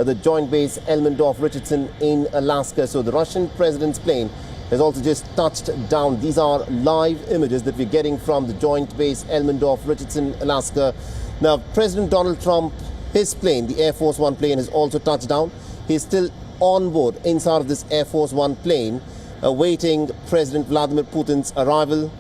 the joint base Elmendorf-Richardson in Alaska. So the Russian president's plane has also just touched down. These are live images that we're getting from the joint base Elmendorf-Richardson, Alaska. Now, President Donald Trump, his plane, the Air Force One plane, has also touched down. He's still on board inside of this Air Force One plane, awaiting President Vladimir Putin's arrival.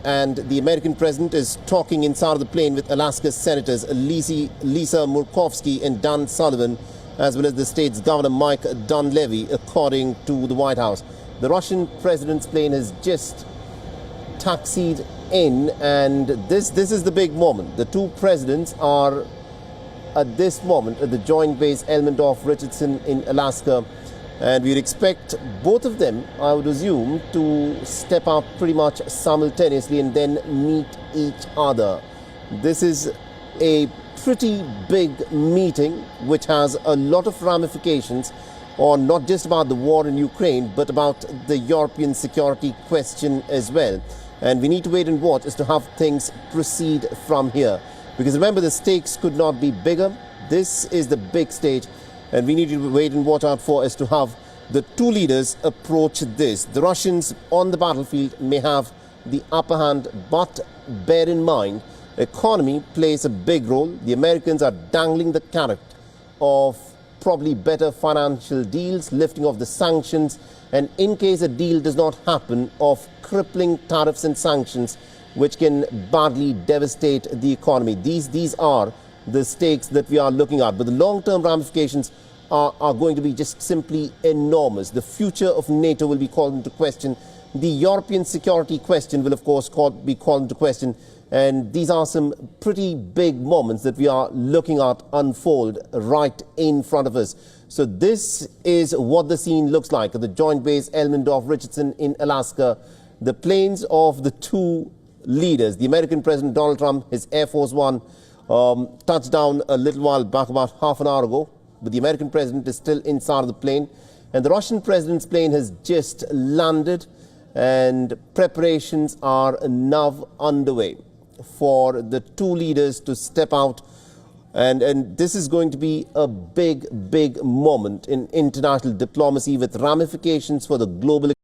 And the American president is talking inside of the plane with Alaska's senators Lisa Murkowski and Dan Sullivan, as well as the state's governor Mike Dunleavy, according to the White House. The Russian president's plane has just taxied in, and this is the big moment. The two presidents are at this moment at the joint base Elmendorf-Richardson in Alaska, and we'd expect both of them, I would assume, to step out pretty much simultaneously and then meet each other. This is a pretty big meeting which has a lot of ramifications on not just about the war in Ukraine, but about the European security question as well. And we need to wait and watch as to how things proceed from here. Because remember, the stakes could not be bigger. This is the big stage, and we need to wait and watch out for as to how the two leaders approach this. The Russians on the battlefield may have the upper hand, but bear in mind, economy plays a big role. The Americans are dangling the carrot of probably better financial deals, lifting of the sanctions, and in case a deal does not happen, of crippling tariffs and sanctions, which can badly devastate the economy. These are the stakes that we are looking at. But the long-term ramifications are going to be just simply enormous. The future of NATO will be called into question. The European security question will, of course, be called into question. And these are some pretty big moments that we are looking at unfold right in front of us. So this is what the scene looks like at the joint base Elmendorf-Richardson in Alaska. The planes of the two leaders, the American President Donald Trump, his Air Force One, touched down a little while back, about half an hour ago. But the American president is still inside of the plane. And the Russian president's plane has just landed, and preparations are now underway for the two leaders to step out. And this is going to be a big moment in international diplomacy with ramifications for the global